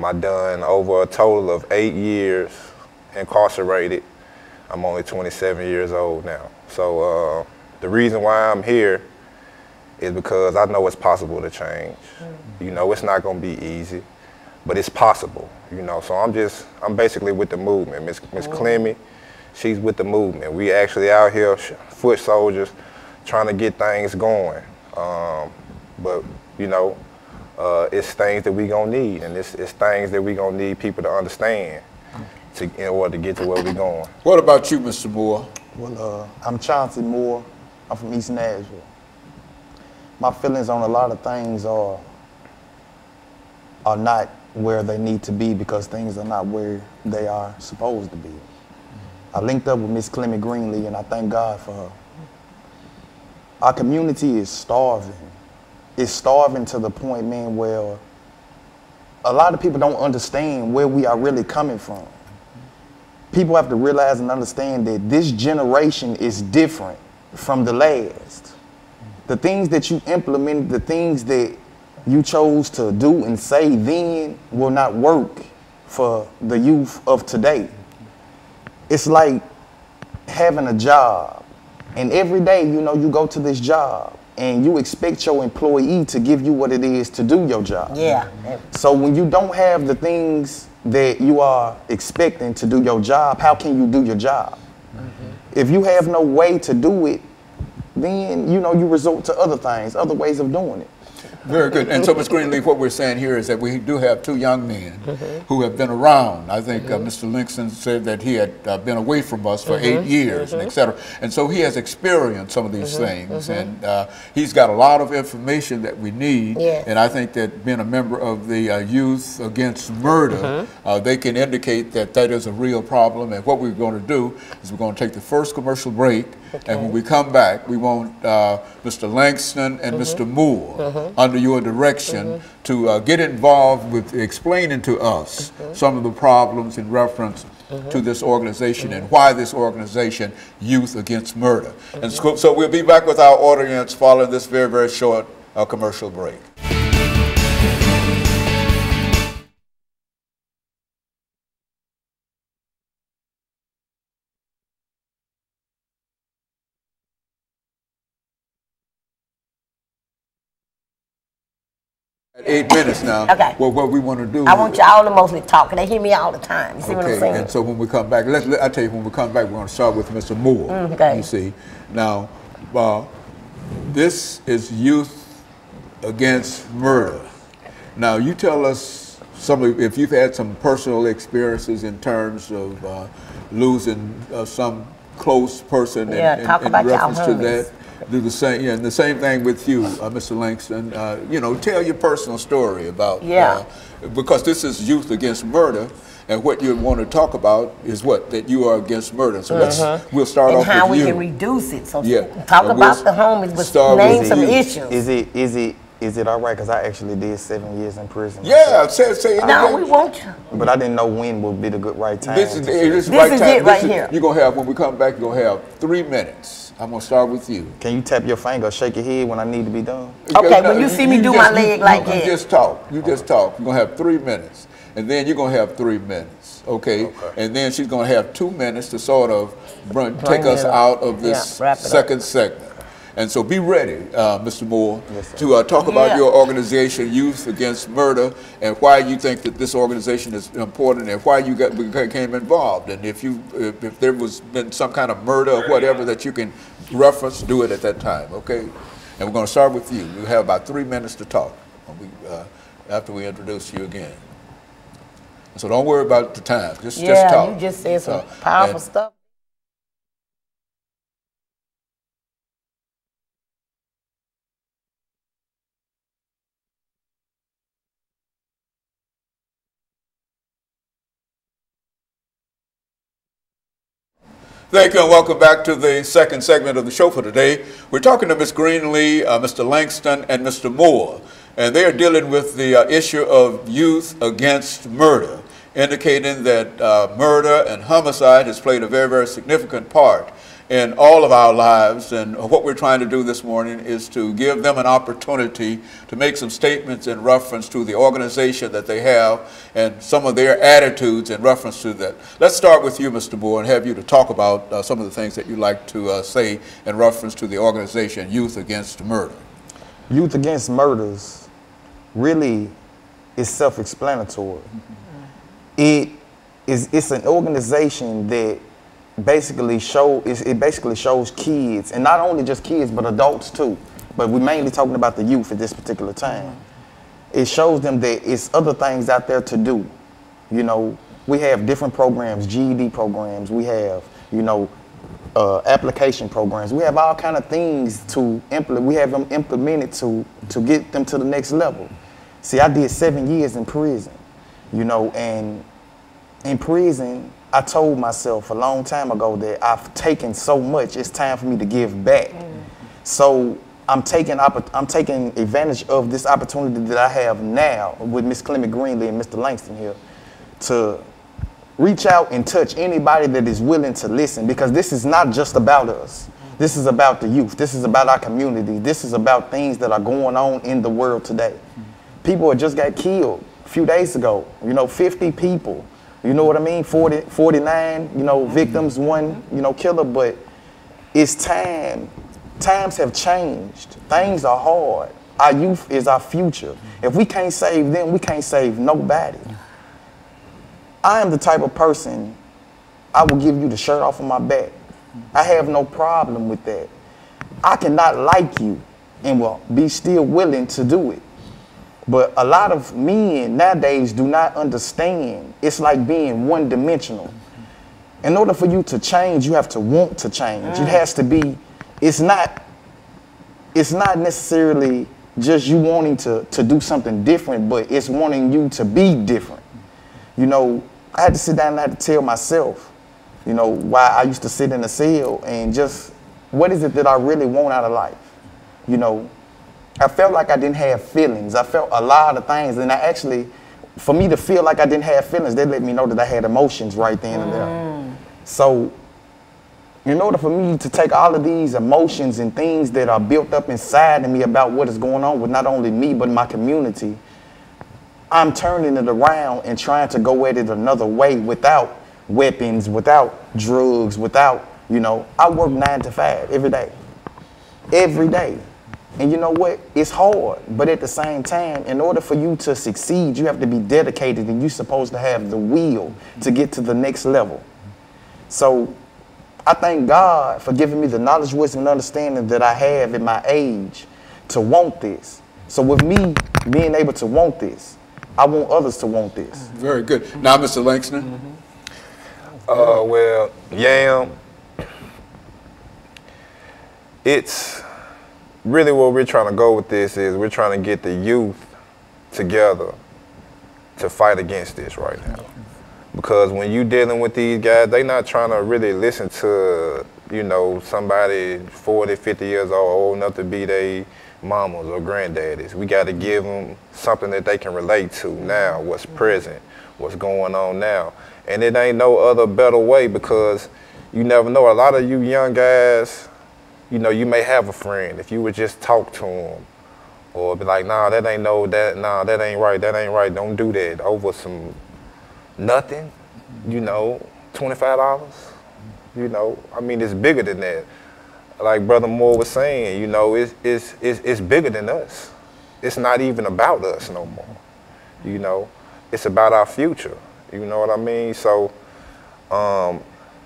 I done over a total of 8 years incarcerated. I'm only 27 years old now. So the reason why I'm here is because I know it's possible to change. You know, it's not gonna be easy, but it's possible, you know. So I'm basically with the movement. Miss Clemmy, she's with the movement. We actually out here, foot soldiers, trying to get things going. But, you know, it's things that we gonna need, and it's things that we gonna need people to understand in order to get to where we going. What about you, Mr. Moore? Well, I'm Chauncey Moore. I'm from East Nashville. My feelings on a lot of things are not where they need to be because things are not where they are supposed to be. I linked up with Miss CGreenlee9, and I thank God for her. Our community is starving. It's starving to the point, man, where a lot of people don't understand where we are really coming from. People have to realize and understand that this generation is different from the last. The things that you implemented, the things that you chose to do and say then will not work for the youth of today. It's like having a job, and every day, you know, you go to this job and you expect your employee to give you what it is to do your job. Yeah. So when you don't have the things that you are expecting to do your job, how can you do your job? If you have no way to do it, then, you know, you resort to other things, other ways of doing it. Very good. And so, Ms. Greenlee, what we're saying here is that we do have two young men who have been around. I think Mr. Langston said that he had been away from us for 8 years, and et cetera. And so he has experienced some of these things, and he's got a lot of information that we need. And I think that being a member of the Youth Against Murder, they can indicate that that is a real problem. And what we're going to do is we're going to take the first commercial break. And when we come back, we want Mr. Langston and Mr. Moore, under your direction, to get involved with explaining to us some of the problems in reference to this organization and why this organization, Youth Against Murder. And so we'll be back with our audience following this very, very short commercial break. At 8 minutes now. Okay. Well, what we want to do. I want y'all to mostly talk. They hear me all the time. You see what I'm saying? And so when we come back, I tell you, when we come back, we're going to start with Mr. Moore. Okay. You see, now, this is Youth Against Murder. Now, you tell us if you've had some personal experiences in terms of losing some close person in reference to that. Do the same, and the same thing with you, Mr. Langston. You know, tell your personal story about because this is Youth Against Murder, and what you want to talk about is that you are against murder. So we'll start off with you. And how we can reduce it. So talk about the homies, but name some issues. Is it all right? Because I actually did 7 years in prison. Yeah, say no, we want you. But I didn't know when would be the right time. This is it right here. You're going to have, when we come back, you're going to have 3 minutes. I'm going to start with you. Can you tap your finger or shake your head when I need to be done? Okay, when you see me do my leg like that. You just talk. You just talk. You're going to have 3 minutes. And then you're going to have 3 minutes. Okay? And then she's going to have 2 minutes to sort of take us out of this second segment. And so be ready, Mr. Moore, to talk about your organization, Youth Against Murder, and why you think that this organization is important and why you became involved. And if there was been some kind of murder or whatever that you can reference, do it at that time, okay? And we're going to start with you. You have about 3 minutes to talk after we introduce you again. So don't worry about the time. Just talk. Yeah, you just said some powerful stuff. Thank you and welcome back to the second segment of the show for today. We're talking to Ms. Greenlee, Mr. Langston, and Mr. Moore, and they are dealing with the issue of Youth Against Murder, indicating that murder and homicide has played a very, very significant part in all of our lives. And what we're trying to do this morning is to give them an opportunity to make some statements in reference to the organization that they have and some of their attitudes in reference to that. Let's start with you, Mr. Moore, and have you to talk about some of the things that you'd like to say in reference to the organization Youth Against Murder. Youth Against Murders really is self-explanatory. It's an organization that basically shows kids, and not only just kids, but adults too. But we're mainly talking about the youth at this particular time. It shows them that it's other things out there to do. You know, we have different programs, GED programs. We have, you know, application programs. We have all kind of things to implement. We have them implemented to get them to the next level. See, I did 7 years in prison, you know, and in prison, I told myself a long time ago that I've taken so much, it's time for me to give back. So I'm taking advantage of this opportunity that I have now with Miss CGreenlee and Mr. Langston here to reach out and touch anybody that is willing to listen, because this is not just about us. This is about the youth. This is about our community. This is about things that are going on in the world today. People that just got killed a few days ago, you know, 50 people, you know what I mean? 49, you know, victims, one, you know, killer, but it's time. Times have changed. Things are hard. Our youth is our future. If we can't save them, we can't save nobody. I am the type of person, I will give you the shirt off of my back. I have no problem with that. I cannot like you and will be still willing to do it. But a lot of men nowadays do not understand. It's like being one-dimensional. In order for you to change, you have to want to change. It has to be, it's not necessarily just you wanting to do something different, but it's wanting you to be different. You know, I had to sit down and I had to tell myself, you know, why I used to sit in a cell and just, what is it that I really want out of life? You know, I felt like I didn't have feelings. I felt a lot of things, and I actually, for me to feel like I didn't have feelings, they let me know that I had emotions right then and there. So, in order for me to take all of these emotions and things that are built up inside of me about what is going on with not only me, but my community, I'm turning it around and trying to go at it another way without weapons, without drugs, without, you know, I work 9 to 5 every day. Every day. And you know what? It's hard, but at the same time, in order for you to succeed, you have to be dedicated, and you're supposed to have the will to get to the next level. So I thank God for giving me the knowledge, wisdom, and understanding that I have at my age to want this. So with me being able to want this, I want others to want this. Very good. Now, Mr. Langston. Well, Yam, it's really what we're trying to go with this is we're trying to get the youth together to fight against this right now. Because when you're dealing with these guys, they're not trying to really listen to, you know, somebody 40, 50 years old enough to be their mamas or granddaddies. We got to give them something that they can relate to now, what's present, what's going on now. And it ain't no other better way, because you never know. A lot of you young guys, you know, you may have a friend. If you would just talk to them or be like, nah, that ain't that ain't right, don't do that over some nothing, you know, $25, you know. I mean, it's bigger than that. Like Brother Moore was saying, you know, it's bigger than us. It's not even about us no more, you know. It's about our future, you know what I mean? So,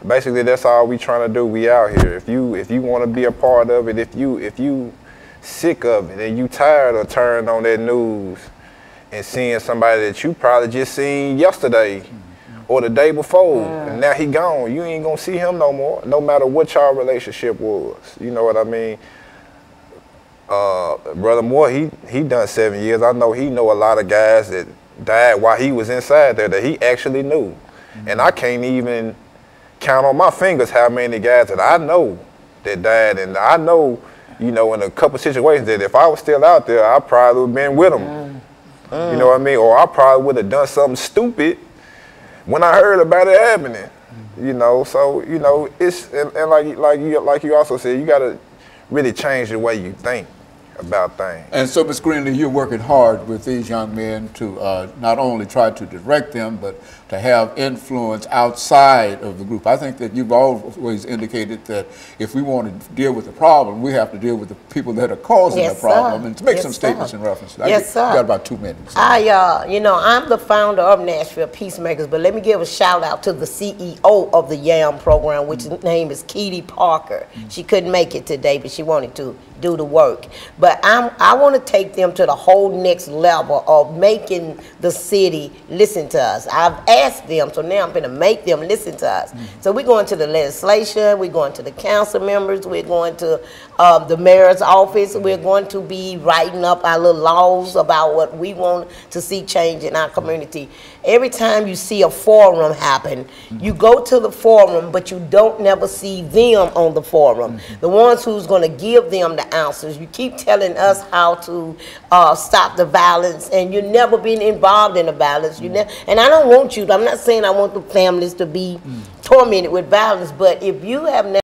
basically, that's all we trying to do. We out here. If you want to be a part of it, if you sick of it and you tired of turning on that news and seeing somebody that you probably just seen yesterday or the day before, and now he gone, you ain't gonna see him no more, no matter what y'all relationship was. You know what I mean? Brother Moore, he done 7 years. I know he know a lot of guys that died while he was inside there that he actually knew, and I can't even count on my fingers how many guys that I know that died. And I know, you know, in a couple situations that if I was still out there, I probably would have been with them. You know what I mean? Or I probably would have done something stupid when I heard about it happening. You know, so you know it's and like you also said, you got to really change the way you think about things. And so, Ms. Greenlee, you're working hard with these young men to not only try to direct them, but to have influence outside of the group. I think that you've always indicated that if we want to deal with the problem, we have to deal with the people that are causing the problem. Sir. And to make some statements in reference to that. Yes, sir. You got about 2 minutes. You know, I'm the founder of Nashville Peacemakers, but let me give a shout out to the CEO of the YAM program, which his name is Keely Parker. She couldn't make it today, but she wanted to do the work. But I want to take them to the whole next level of making the city listen to us. I've asked them, so now I'm going to make them listen to us. So we're going to the legislation, we're going to the council members, we're going to the mayor's office, we're going to be writing up our little laws about what we want to see change in our community. Every time you see a forum happen, you go to the forum, but you don't never see them on the forum. The ones who's going to give them the answers. You keep telling us how to stop the violence, and you've never been involved in the violence. And I don't want you to, I'm not saying I want the families to be tormented with violence, but if you have never